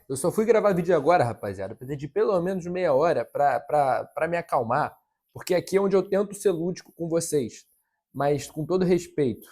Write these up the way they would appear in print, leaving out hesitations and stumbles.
Eu só fui gravar vídeo agora, rapaziada. Eu precisei de pelo menos meia hora pra me acalmar, porque aqui é onde eu tento ser lúdico com vocês. Mas, com todo respeito,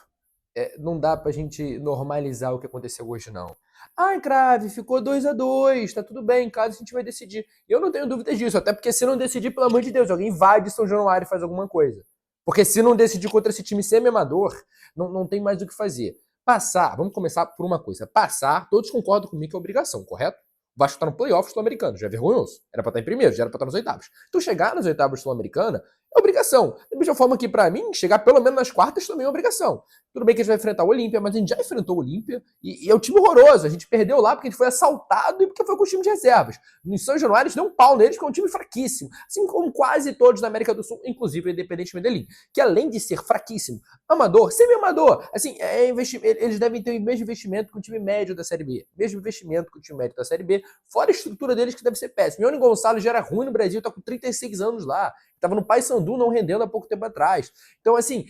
não dá pra gente normalizar o que aconteceu hoje, não. Ai, Crave, ficou 2-2, tá tudo bem, em casa a gente vai decidir. Eu não tenho dúvidas disso, até porque se não decidir, pelo amor de Deus, alguém vai de São Januário e faz alguma coisa. Porque se não decidir contra esse time semi-amador, não tem mais o que fazer. Passar, vamos começar por uma coisa. Passar, todos concordam comigo que é obrigação, correto? O Vasco tá no playoff sul-americano, já é vergonhoso. Era pra estar em primeiro, já era pra estar nos oitavos. Então chegar nas oitavas sul-americana é obrigação. Da mesma forma que, pra mim, chegar pelo menos nas quartas também é obrigação. Tudo bem que a gente vai enfrentar o Olímpia, mas a gente já enfrentou o Olímpia e é um time horroroso. A gente perdeu lá porque a gente foi assaltado e porque foi com o time de reservas. No São Januário, a gente deu um pau neles, porque é um time fraquíssimo. Assim como quase todos da América do Sul, inclusive o Independente Medellín, que além de ser fraquíssimo, amador, semi-amador, assim, eles devem ter o mesmo investimento que o time médio da Série B. Mesmo investimento que o time médio da Série B, fora a estrutura deles que deve ser péssima. Ione Gonçalves já era ruim no Brasil, tá com 36 anos lá. Tava no Paysandu não rendendo há pouco tempo atrás. Então, assim,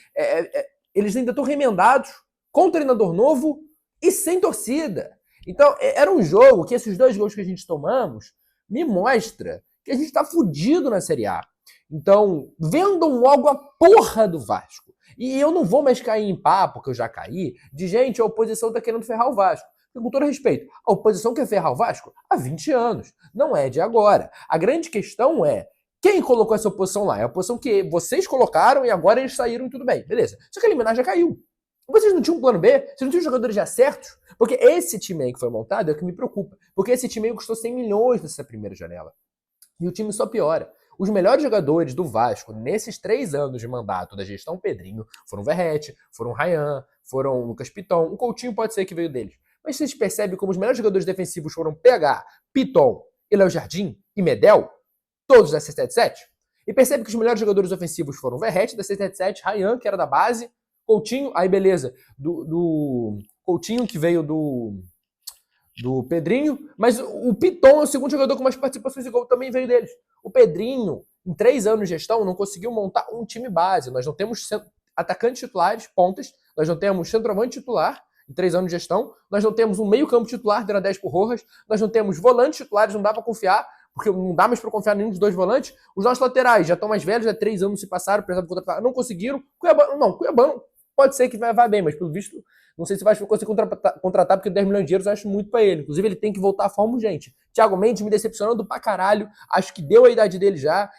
eles ainda estão remendados, com um treinador novo e sem torcida. Então, era um jogo que esses 2 gols que a gente tomamos me mostra que a gente tá fudido na Série A. Então, vendam logo a porra do Vasco. E eu não vou mais cair em papo, que eu já caí, de gente, a oposição tá querendo ferrar o Vasco. E com todo respeito, a oposição quer ferrar o Vasco há 20 anos. Não é de agora. A grande questão é, quem colocou essa oposição lá? É a oposição que vocês colocaram e agora eles saíram e tudo bem. Beleza. Só que a eliminar já caiu. Vocês não tinham um plano B? Vocês não tinham jogadores já certos? Porque esse time aí que foi montado é o que me preocupa. Porque esse time aí custou 100 milhões nessa primeira janela. E o time só piora. Os melhores jogadores do Vasco nesses 3 anos de mandato da gestão Pedrinho foram Verrete, foram Rayan, foram Lucas Piton. O Coutinho pode ser que veio deles. Mas vocês percebem como os melhores jogadores defensivos foram PH, Piton e Léo Jardim e Medel? Todos da C77. E percebe que os melhores jogadores ofensivos foram Verrete da C77, Rayan, que era da base, Coutinho, aí beleza, do Coutinho, que veio do Pedrinho, mas o Piton é o segundo jogador com mais participações de gol, também veio deles. O Pedrinho, em 3 anos de gestão, não conseguiu montar um time base. Nós não temos atacantes titulares, pontas, nós não temos centroavante titular, em 3 anos de gestão, nós não temos um meio campo titular, era 10 por Rojas, nós não temos volantes titulares, não dá para confiar, porque não dá mais para confiar em nenhum dos 2 volantes. Os nossos laterais já estão mais velhos, já 3 anos se passaram, precisavam contratar, não conseguiram. Cuiabá pode ser que vá bem, mas pelo visto, não sei se vai conseguir contratar, porque 10 milhões de euros eu acho muito para ele. Inclusive, ele tem que voltar à forma urgente. Thiago Mendes me decepcionando pra caralho, acho que deu a idade dele já.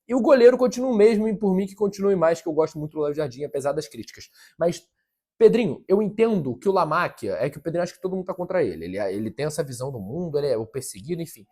E o goleiro continua o mesmo, e por mim que continue mais, que eu gosto muito do Léo Jardim, apesar das críticas. Mas, Pedrinho, eu entendo que o Lamáquia, que o Pedrinho acha que todo mundo tá contra ele. Ele tem essa visão do mundo, ele é o perseguido, enfim.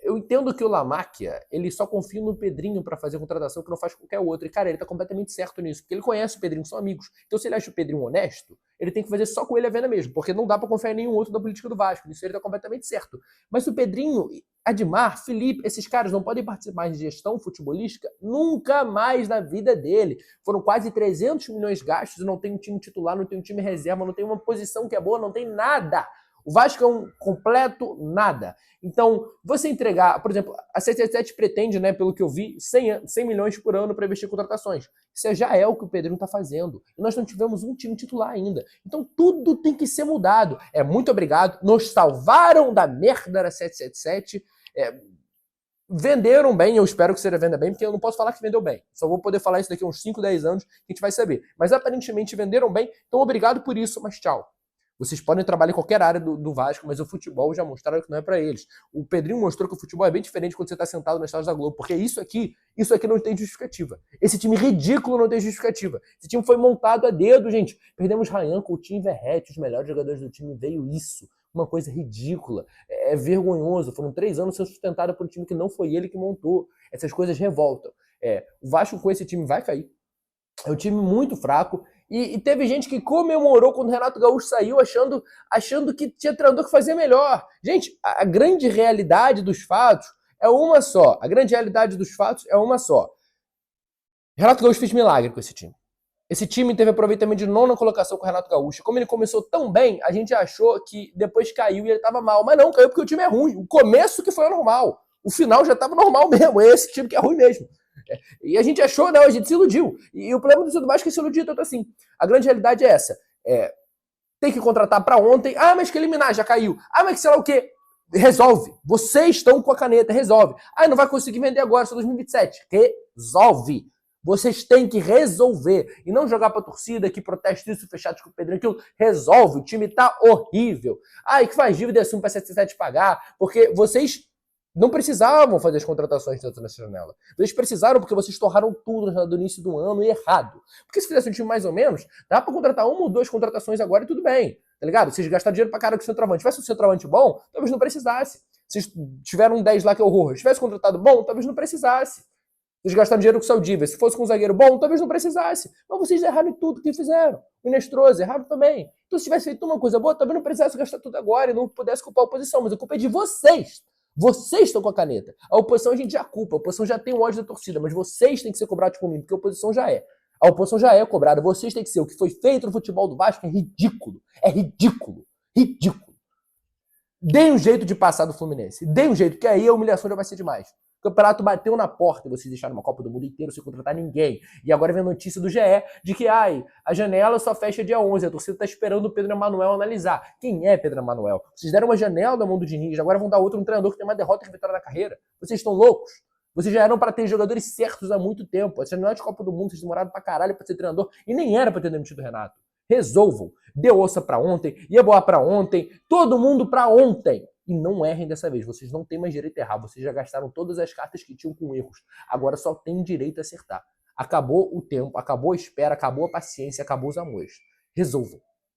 Eu entendo que o Lamáquia, ele só confia no Pedrinho pra fazer a contratação que não faz qualquer outro. E, cara, ele tá completamente certo nisso, porque ele conhece o Pedrinho, são amigos. Então, se ele acha o Pedrinho honesto, ele tem que fazer só com ele a venda mesmo, porque não dá pra confiar em nenhum outro da política do Vasco. Nisso ele tá completamente certo. Mas o Pedrinho, Admar, Felipe, esses caras não podem participar de gestão futebolística nunca mais na vida dele. Foram quase 300 milhões gastos e não tem um time titular, não tem um time reserva, não tem uma posição que é boa, não tem nada. O Vasco é um completo nada. Então, você entregar, por exemplo, a 77 pretende, né, pelo que eu vi, 100 milhões por ano para investir em contratações. Isso já é o que o Pedrinho está fazendo. E nós não tivemos um time titular ainda. Então, tudo tem que ser mudado. Muito obrigado. Nos salvaram da merda da 777. Venderam bem, eu espero que você venda bem, porque eu não posso falar que vendeu bem. Só vou poder falar isso daqui a uns 5, 10 anos, que a gente vai saber. Mas aparentemente venderam bem, então obrigado por isso, mas tchau. Vocês podem trabalhar em qualquer área do Vasco, mas o futebol já mostraram que não é para eles. O Pedrinho mostrou que o futebol é bem diferente quando você está sentado nas salas da Globo, porque isso aqui não tem justificativa. Esse time ridículo não tem justificativa. Esse time foi montado a dedo, gente. Perdemos Rayan, Coutinho e Verrete, os melhores jogadores do time, veio isso. Uma coisa ridícula. É vergonhoso. Foram 3 anos sendo sustentado por um time que não foi ele que montou. Essas coisas revoltam. O Vasco com esse time vai cair. É um time muito fraco. E teve gente que comemorou quando o Renato Gaúcho saiu, achando que tinha treinador que fazia melhor. Gente, a grande realidade dos fatos é uma só. A grande realidade dos fatos é uma só. Renato Gaúcho fez milagre com esse time. Esse time teve aproveitamento de 9ª colocação com o Renato Gaúcho. Como ele começou tão bem, a gente achou que depois caiu e ele estava mal. Mas não, caiu porque o time é ruim. O começo que foi normal. O final já estava normal mesmo. É esse time que é ruim mesmo. E a gente achou, não, a gente se iludiu. E o problema do Vasco é que se iludiu tanto assim. A grande realidade é essa. Tem que contratar para ontem. Ah, mas que eliminar, já caiu. Ah, mas que sei lá o quê. Resolve. Vocês estão com a caneta, resolve. Não vai conseguir vender agora, só 2027. Resolve. Vocês têm que resolver. E não jogar pra torcida que protesta isso, fechado com o Pedrinho, aquilo. Resolve. O time tá horrível. Que faz dívida e assume pra 77 pagar. Porque vocês não precisavam fazer as contratações tanto nessa janela. Vocês precisaram porque vocês torraram tudo no início do ano e errado. Porque se fizesse um time mais ou menos, dá pra contratar uma ou duas contratações agora e tudo bem. Tá ligado? Vocês gastaram dinheiro pra caralho com o centroavante. Se tivesse um centroavante bom, talvez não precisasse. Vocês tiveram um 10 lá que é o horror. Se tivesse contratado bom, talvez não precisasse. Vocês gastaram dinheiro com o Saldívia. Se fosse com um zagueiro bom, talvez não precisasse. Mas vocês erraram em tudo que fizeram. O Inestrosa, erraram também. Então se tivesse feito uma coisa boa, talvez não precisasse gastar tudo agora e não pudesse culpar a oposição. Mas a culpa é de vocês. Vocês estão com a caneta. A oposição a gente já culpa. A oposição já tem o ódio da torcida. Mas vocês têm que ser cobrados por mim, porque a oposição já é. A oposição já é cobrada. Vocês têm que ser. O que foi feito no futebol do Vasco é ridículo. É ridículo. Ridículo. Deem um jeito de passar do Fluminense. Deem um jeito, porque aí a humilhação já vai ser demais. O campeonato bateu na porta e vocês deixaram uma Copa do Mundo inteiro sem contratar ninguém. E agora vem a notícia do GE de que a janela só fecha dia 11. A torcida está esperando o Pedro Emanuel analisar. Quem é Pedro Emanuel? Vocês deram uma janela na mão do Diniz, agora vão dar outra um treinador que tem uma derrota que vitória na carreira. Vocês estão loucos? Vocês já eram para ter jogadores certos há muito tempo. Essa janela de Copa do Mundo, vocês demoraram pra caralho pra ser treinador e nem era pra ter demitido o Renato. Resolvam. Deu ossa pra ontem, ia boa pra ontem, todo mundo pra ontem. E não errem dessa vez. Vocês não têm mais direito a errar. Vocês já gastaram todas as cartas que tinham com erros. Agora só tem direito a acertar. Acabou o tempo, acabou a espera, acabou a paciência, acabou os amores. Resolvam.